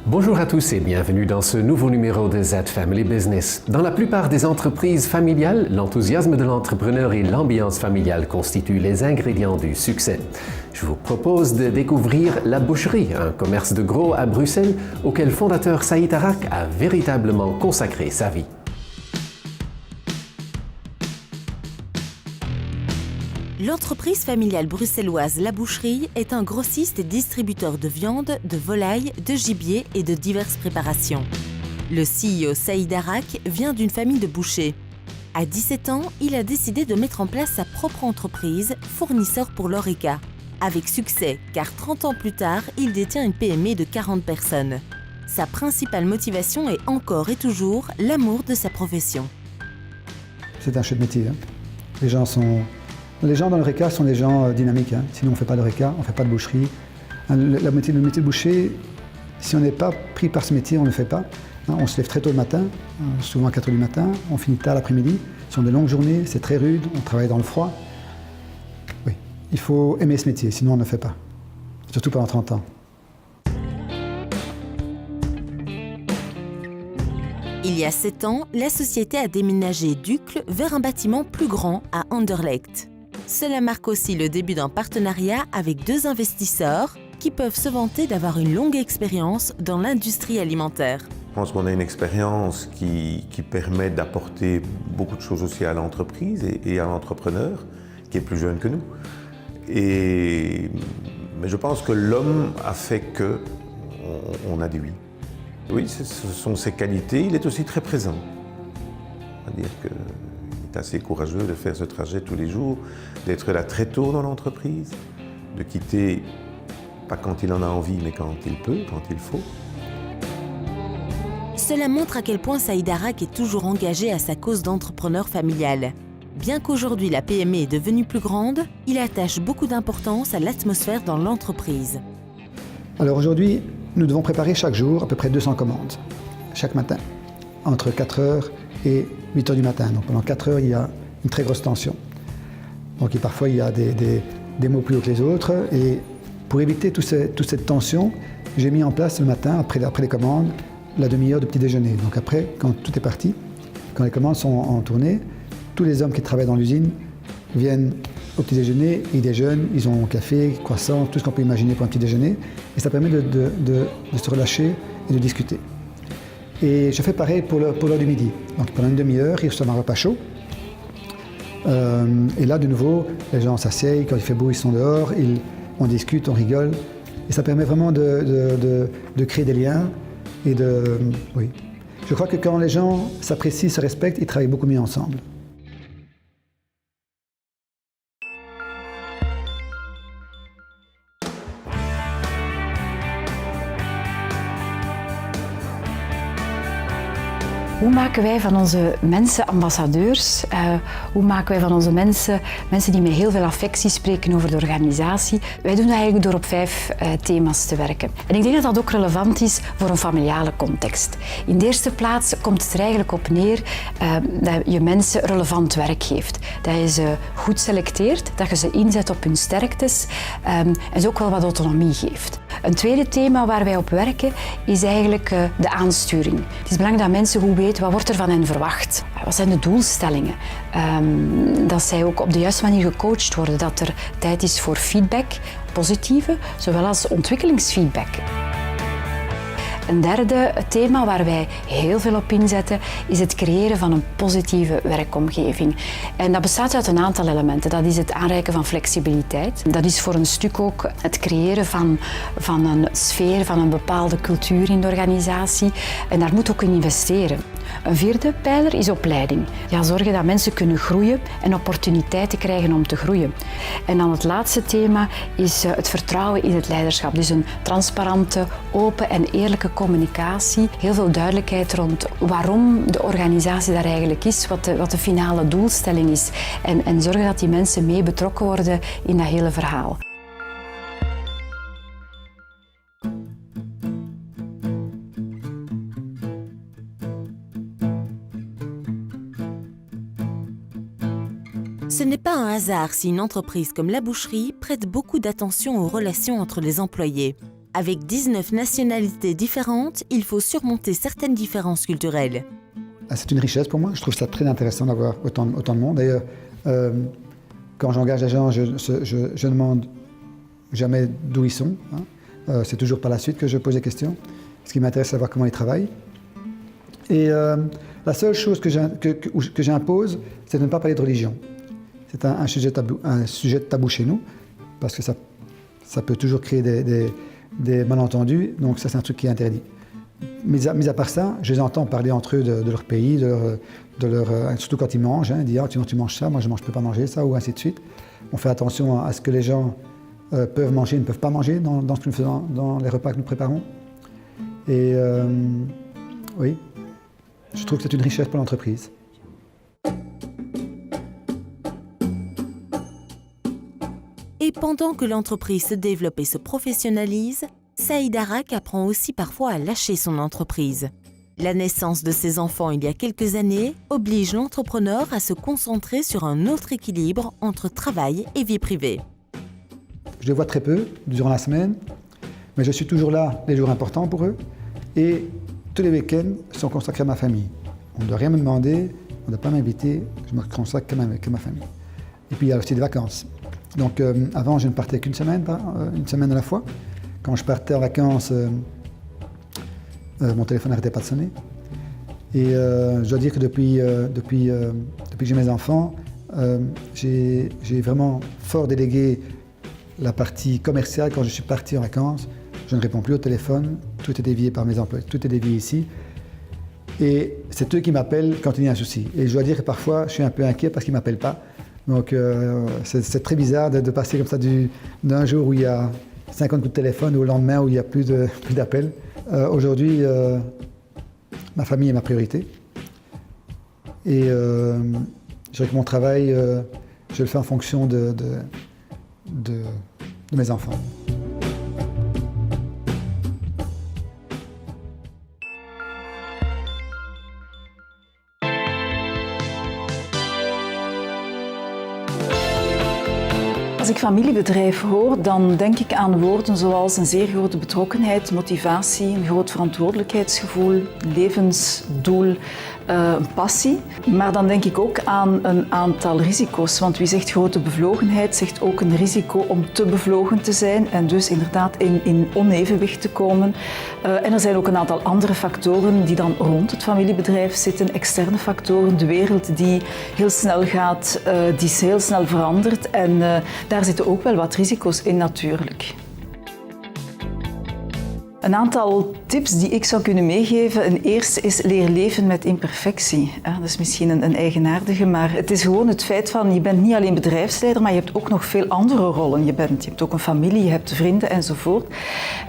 Bonjour à tous et bienvenue dans ce nouveau numéro de Z Family Business. Dans la plupart des entreprises familiales, l'enthousiasme de l'entrepreneur et l'ambiance familiale constituent les ingrédients du succès. Je vous propose de découvrir La Boucherie, un commerce de gros à Bruxelles auquel fondateur Saïd Arak a véritablement consacré sa vie. L'entreprise familiale bruxelloise La Boucherie est un grossiste et distributeur de viande, de volaille, de gibier et de diverses préparations. Le CEO Saïd Arak vient d'une famille de bouchers. À 17 ans, il a décidé de mettre en place sa propre entreprise, fournisseur pour l'Horeca. Avec succès, car 30 ans plus tard, il détient une PME de 40 personnes. Sa principale motivation est encore et toujours l'amour de sa profession. C'est un chouette métier. Les gens dans l'Horeca sont des gens dynamiques. Sinon, on ne fait pas d'Horeca, on ne fait pas de boucherie. Le métier de boucher, si on n'est pas pris par ce métier, on ne le fait pas. On se lève très tôt le matin, souvent à 4 h du matin, on finit tard l'après-midi. Ce sont des longues journées, c'est très rude, on travaille dans le froid. Oui, il faut aimer ce métier, sinon on ne le fait pas. Surtout pendant 30 ans. Il y a 7 ans, la société a déménagé d'Uccle vers un bâtiment plus grand à Anderlecht. Cela marque aussi le début d'un partenariat avec 2 investisseurs qui peuvent se vanter d'avoir une longue expérience dans l'industrie alimentaire. Je pense qu'on a une expérience qui permet d'apporter beaucoup de choses aussi à l'entreprise et à l'entrepreneur qui est plus jeune que nous. Mais je pense que l'homme a fait qu'on a dit oui. Oui, ce sont ses qualités. Il est aussi très présent. C'est-à-dire qu'il est assez courageux de faire ce trajet tous les jours, d'être là très tôt dans l'entreprise, de quitter, pas quand il en a envie, mais quand il peut, quand il faut. Cela montre à quel point Saïd Arak est toujours engagé à sa cause d'entrepreneur familial. Bien qu'aujourd'hui la PME est devenue plus grande, il attache beaucoup d'importance à l'atmosphère dans l'entreprise. Alors aujourd'hui, nous devons préparer chaque jour à peu près 200 commandes, chaque matin, entre 4 h et 8 h du matin. Donc pendant 4 heures, il y a une très grosse tension. Donc parfois, il y a des mots plus hauts que les autres. Et pour éviter toute cette tension, j'ai mis en place le matin, après les commandes, la demi-heure de petit déjeuner. Donc après, quand tout est parti, quand les commandes sont en tournée, tous les hommes qui travaillent dans l'usine viennent au petit déjeuner, ils déjeunent, ils ont café, croissant, tout ce qu'on peut imaginer pour un petit déjeuner. Et ça permet de se relâcher et de discuter. Et je fais pareil pour l'heure du midi. Donc pendant une demi-heure, ils reçoivent un repas chaud. Et là, de nouveau, les gens s'asseyent, quand il fait beau, ils sont dehors, on discute, on rigole. Et ça permet vraiment de créer des liens. Oui. Je crois que quand les gens s'apprécient, se respectent, ils travaillent beaucoup mieux ensemble. Hoe maken wij van onze mensen ambassadeurs? Hoe maken wij van onze mensen die met heel veel affectie spreken over de organisatie? Wij doen dat eigenlijk door op 5 thema's te werken. En ik denk dat dat ook relevant is voor een familiale context. In de eerste plaats komt het er eigenlijk op neer dat je mensen relevant werk geeft. Dat je ze goed selecteert, dat je ze inzet op hun sterktes en ze ook wel wat autonomie geeft. Een tweede thema waar wij op werken is eigenlijk de aansturing. Het is belangrijk dat mensen goed weten wat wordt er van hen verwacht. Wat zijn de doelstellingen? Dat zij ook op de juiste manier gecoacht worden, dat er tijd is voor feedback, positieve, zowel als ontwikkelingsfeedback. Een derde thema waar wij heel veel op inzetten is het creëren van een positieve werkomgeving. En dat bestaat uit een aantal elementen. Dat is het aanreiken van flexibiliteit. Dat is voor een stuk ook het creëren van een sfeer, van een bepaalde cultuur in de organisatie. En daar moet ook in investeren. Een vierde pijler is opleiding. Ja, zorgen dat mensen kunnen groeien en opportuniteiten krijgen om te groeien. En dan het laatste thema is het vertrouwen in het leiderschap. Dus een transparante, open en eerlijke communicatie. Heel veel duidelijkheid rond waarom de organisatie daar eigenlijk is, wat de finale doelstelling is. En zorgen dat die mensen mee betrokken worden in dat hele verhaal. Ce n'est pas un hasard si une entreprise comme La Boucherie prête beaucoup d'attention aux relations entre les employés. Avec 19 nationalités différentes, il faut surmonter certaines différences culturelles. C'est une richesse pour moi. Je trouve ça très intéressant d'avoir autant de monde. D'ailleurs, quand j'engage des gens, je ne demande jamais d'où ils sont. C'est toujours par la suite que je pose des questions. Ce qui m'intéresse, c'est savoir comment ils travaillent. Et la seule chose que j'impose, c'est de ne pas parler de religion. C'est un sujet tabou chez nous, parce que ça peut toujours créer des malentendus. Donc ça, c'est un truc qui est interdit. Mis à part ça, je les entends parler entre eux de leur pays, surtout quand ils mangent. Ils disent « tu manges ça, moi je ne peux pas manger ça » ou ainsi de suite. On fait attention à ce que les gens peuvent manger et ne peuvent pas manger dans ce que nous faisons, dans les repas que nous préparons. Et oui, je trouve que c'est une richesse pour l'entreprise. Et pendant que l'entreprise se développe et se professionnalise, Saïd Arak apprend aussi parfois à lâcher son entreprise. La naissance de ses enfants il y a quelques années oblige l'entrepreneur à se concentrer sur un autre équilibre entre travail et vie privée. Je les vois très peu durant la semaine, mais je suis toujours là les jours importants pour eux. Et tous les week-ends sont consacrés à ma famille. On ne doit rien me demander, on ne doit pas m'inviter, je me consacre qu'à ma famille. Et puis il y a aussi des vacances. Donc avant, je ne partais qu'une semaine, une semaine à la fois. Quand je partais en vacances, mon téléphone n'arrêtait pas de sonner. Et je dois dire que depuis que j'ai mes enfants, j'ai vraiment fort délégué la partie commerciale. Quand je suis parti en vacances, je ne réponds plus au téléphone, tout est dévié par mes employés, tout est dévié ici. Et c'est eux qui m'appellent quand il y a un souci. Et je dois dire que parfois, je suis un peu inquiet parce qu'ils ne m'appellent pas. Donc c'est très bizarre de passer comme ça d'un jour où il y a 50 coups de téléphone au lendemain où il n'y a plus d'appels. Aujourd'hui, ma famille est ma priorité. Et je dirais que mon travail, je le fais en fonction de mes enfants. Als ik familiebedrijf hoor, dan denk ik aan woorden zoals een zeer grote betrokkenheid, motivatie, een groot verantwoordelijkheidsgevoel, levensdoel, een passie. Maar dan denk ik ook aan een aantal risico's, want wie zegt grote bevlogenheid, zegt ook een risico om te bevlogen te zijn en dus inderdaad in onevenwicht te komen. En er zijn ook een aantal andere factoren die dan rond het familiebedrijf zitten, externe factoren, de wereld die heel snel gaat, die heel snel verandert en daar zitten ook wel wat risico's in natuurlijk. Een aantal tips die ik zou kunnen meegeven. Een eerste is leer leven met imperfectie. Dat is misschien een eigenaardige, maar het is gewoon het feit van je bent niet alleen bedrijfsleider, maar je hebt ook nog veel andere rollen. Je hebt ook een familie, je hebt vrienden enzovoort.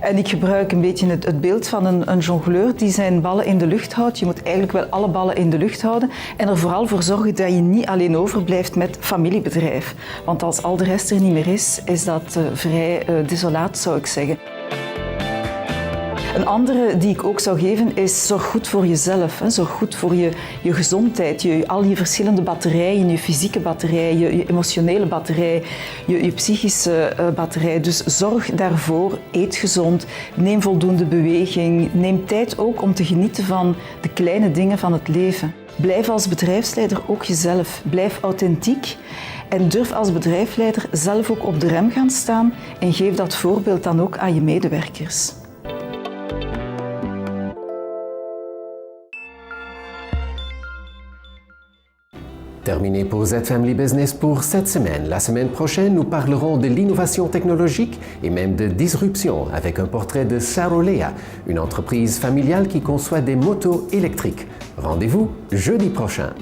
En ik gebruik een beetje het beeld van een jongleur die zijn ballen in de lucht houdt. Je moet eigenlijk wel alle ballen in de lucht houden en er vooral voor zorgen dat je niet alleen overblijft met familiebedrijf. Want als al de rest er niet meer is, is dat vrij desolaat, zou ik zeggen. Een andere die ik ook zou geven is zorg goed voor jezelf. Zorg goed voor je gezondheid, al je verschillende batterijen, je fysieke batterij, je emotionele batterij, je psychische batterij. Dus zorg daarvoor, eet gezond, neem voldoende beweging, neem tijd ook om te genieten van de kleine dingen van het leven. Blijf als bedrijfsleider ook jezelf, blijf authentiek en durf als bedrijfsleider zelf ook op de rem gaan staan en geef dat voorbeeld dan ook aan je medewerkers. Terminé pour Z Family Business pour cette semaine. La semaine prochaine, nous parlerons de l'innovation technologique et même de disruption avec un portrait de Sarolea, une entreprise familiale qui conçoit des motos électriques. Rendez-vous jeudi prochain.